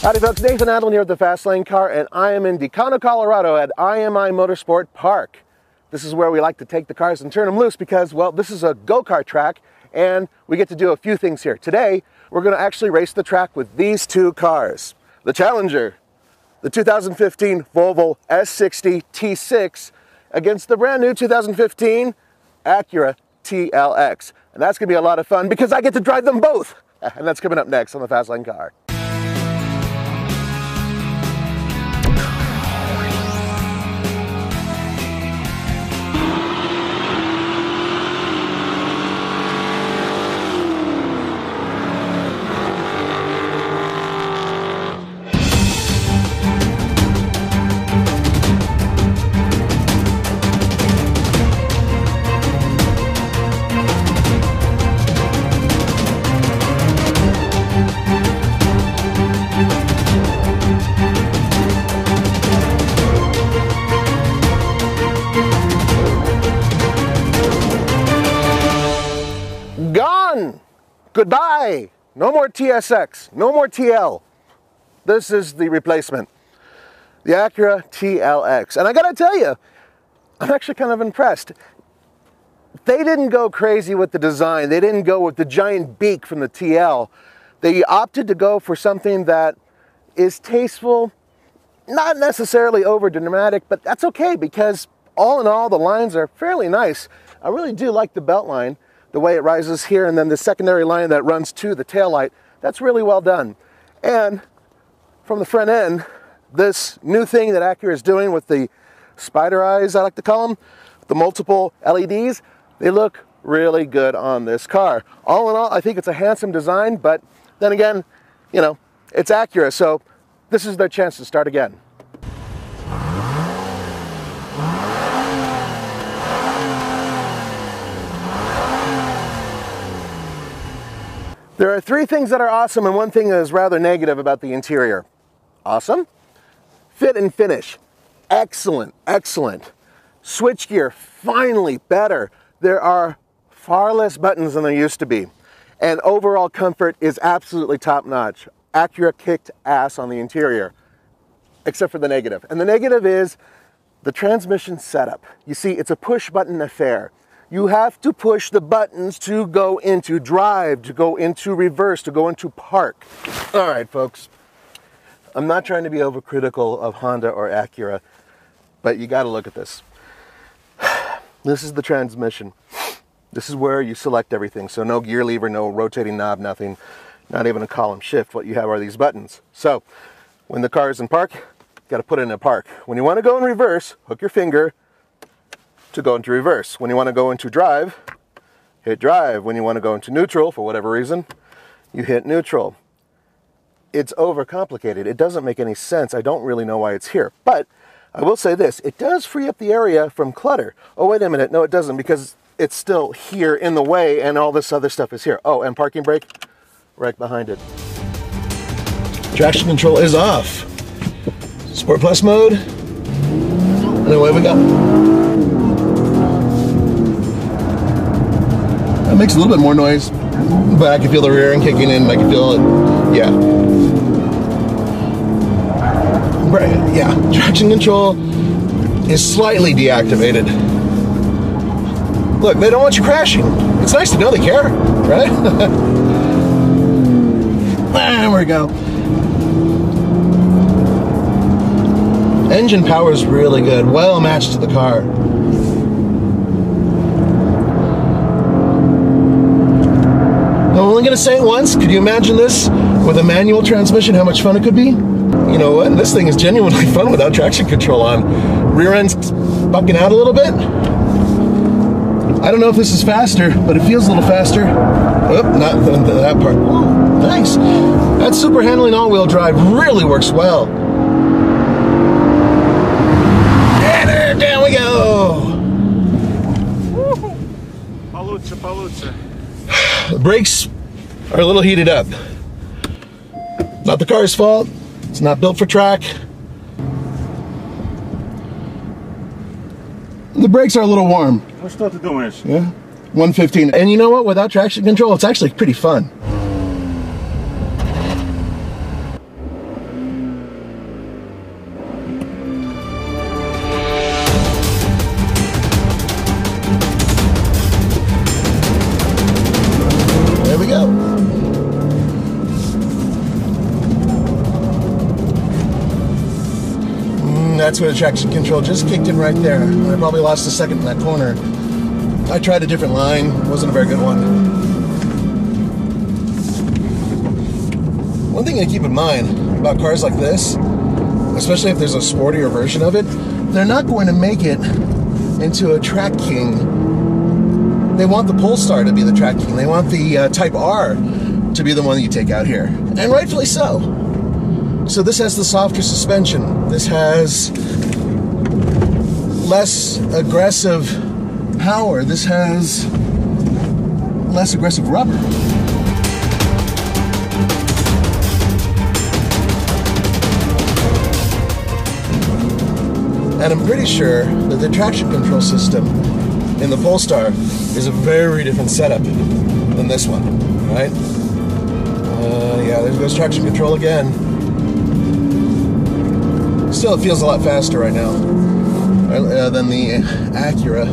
Howdy folks, Nathan Adlin here at the Fast Lane Car, and I am in Decano, Colorado at IMI Motorsport Park. This is where we like to take the cars and turn them loose because, well, this is a go-kart track and we get to do a few things here. Today, we're going to actually race the track with these two cars. The Challenger, the 2015 Volvo S60 T6 against the brand new 2015 Acura TLX. And that's going to be a lot of fun because I get to drive them both. And that's coming up next on the Fast Lane Car. Gone! Goodbye! No more TSX, no more TL. This is the replacement. The Acura TLX. And I gotta tell you, I'm actually kind of impressed. They didn't go crazy with the design. They didn't go with the giant beak from the TL. They opted to go for something that is tasteful, not necessarily over dramatic, but that's okay because all in all, the lines are fairly nice. I really do like the belt line, the way it rises here, and then the secondary line that runs to the taillight. That's really well done. And from the front end, this new thing that Acura is doing with the spider eyes, I like to call them, the multiple LEDs, they look really good on this car. All in all, I think it's a handsome design, but then again, you know, it's Acura, so this is their chance to start again. There are three things that are awesome and one thing that is rather negative about the interior. Awesome. Fit and finish. Excellent, excellent. Switchgear, finally better. There are far less buttons than there used to be. And overall comfort is absolutely top notch. Acura kicked ass on the interior, except for the negative. And the negative is the transmission setup. You see, it's a push button affair. You have to push the buttons to go into drive, to go into reverse, to go into park. All right, folks. I'm not trying to be overcritical of Honda or Acura, but you got to look at this. This is the transmission. This is where you select everything. So no gear lever, no rotating knob, nothing, not even a column shift. What you have are these buttons. So when the car is in park, you got to put it in a park. When you want to go in reverse, hook your finger to go into reverse. When you want to go into drive, hit drive. When you want to go into neutral, for whatever reason, you hit neutral. It's overcomplicated. It doesn't make any sense. I don't really know why it's here. But I will say this, it does free up the area from clutter. Oh, wait a minute. No, it doesn't, because it's still here in the way and all this other stuff is here. Oh, and parking brake right behind it. Traction control is off. Sport Plus mode. And away we go. It makes a little bit more noise, but I can feel the rear end kicking in. I can feel it, yeah. Yeah, traction control is slightly deactivated. Look, they don't want you crashing. It's nice to know they care, right? There we go. Engine power is really good, well matched to the car. I'm only going to say it once. Could you imagine this with a manual transmission, how much fun it could be? You know what? This thing is genuinely fun without traction control on. Rear end's bucking out a little bit. I don't know if this is faster, but it feels a little faster. Oh, not that part. Ooh, nice. That super handling all-wheel drive really works well. And down we go. Получше, получше. The brakes are a little heated up. Not the car's fault. It's not built for track. The brakes are a little warm. Ну что ты думаешь? Yeah, 115. And you know what? Without traction control, it's actually pretty fun. that's where the traction control just kicked in right there. I probably lost a second in that corner. I tried a different line, wasn't a very good one. One thing to keep in mind about cars like this, especially if there's a sportier version of it, they're not going to make it into a track king. They want the Polestar to be the track king. They want the Type R to be the one that you take out here. And rightfully so. So this has the softer suspension. This has less aggressive power. This has less aggressive rubber. And I'm pretty sure that the traction control system in the Polestar is a very different setup than this one, right? Yeah, there goes traction control again. Still, it feels a lot faster right now than the Acura.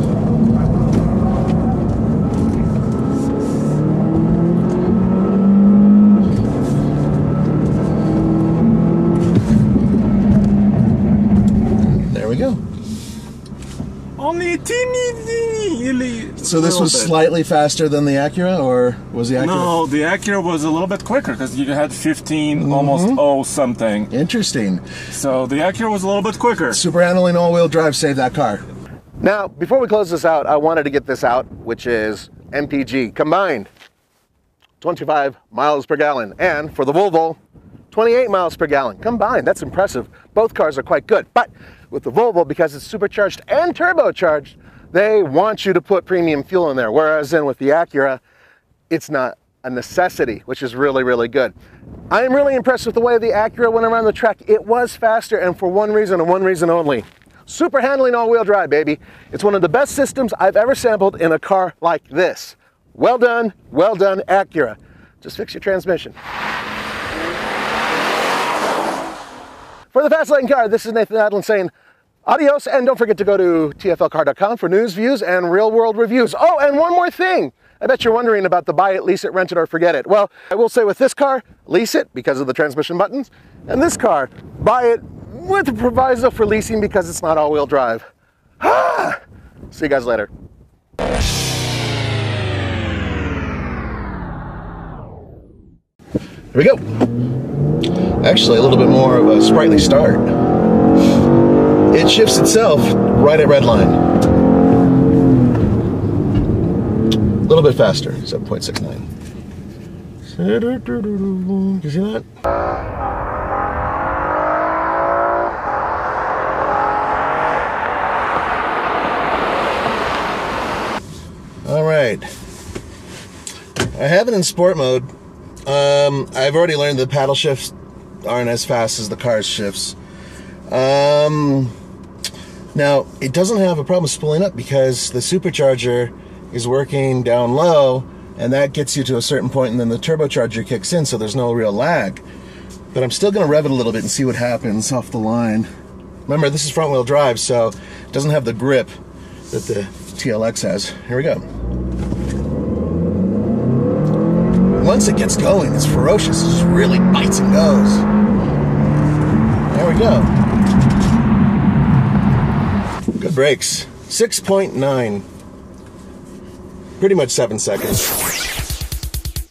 There we go. Only a teeny. So this was slightly faster than the Acura, or was the Acura? No, the Acura was a little bit quicker because you had 15, almost something. Interesting. So the Acura was a little bit quicker. Super handling all-wheel drive saved that car. Now, before we close this out, I wanted to get this out, which is MPG combined 25 miles per gallon, and for the Volvo, 28 miles per gallon combined. That's impressive. Both cars are quite good, but with the Volvo, because it's supercharged and turbocharged, they want you to put premium fuel in there, whereas with the Acura, it's not a necessity, which is really, really good. I am really impressed with the way the Acura went around the track. It was faster, and for one reason and one reason only. Super handling all-wheel drive, baby. It's one of the best systems I've ever sampled in a car like this. Well done, Acura. Just fix your transmission. For the Fast Lane Car, this is Nathan Adlin saying adios, and don't forget to go to tflcar.com for news, views, and real-world reviews. Oh, and one more thing. I bet you're wondering about the buy it, lease it, rent it, or forget it. Well, I will say with this car, lease it because of the transmission buttons, and this car, buy it with the proviso for leasing because it's not all-wheel drive. See you guys later. Here we go. Actually, a little bit more of a sprightly start. It shifts itself right at red line. A little bit faster, 7.69. You see that? All right. I have it in sport mode. I've already learned the paddle shifts aren't as fast as the car's shifts. Now, it doesn't have a problem spooling up because the supercharger is working down low, and that gets you to a certain point, and then the turbocharger kicks in, so there's no real lag. But I'm still going to rev it a little bit and see what happens off the line. Remember, this is front-wheel drive, so it doesn't have the grip that the TLX has. Here we go. Once it gets going, it's ferocious. It just really bites and goes. There we go. Good brakes. 6.9. Pretty much 7 seconds.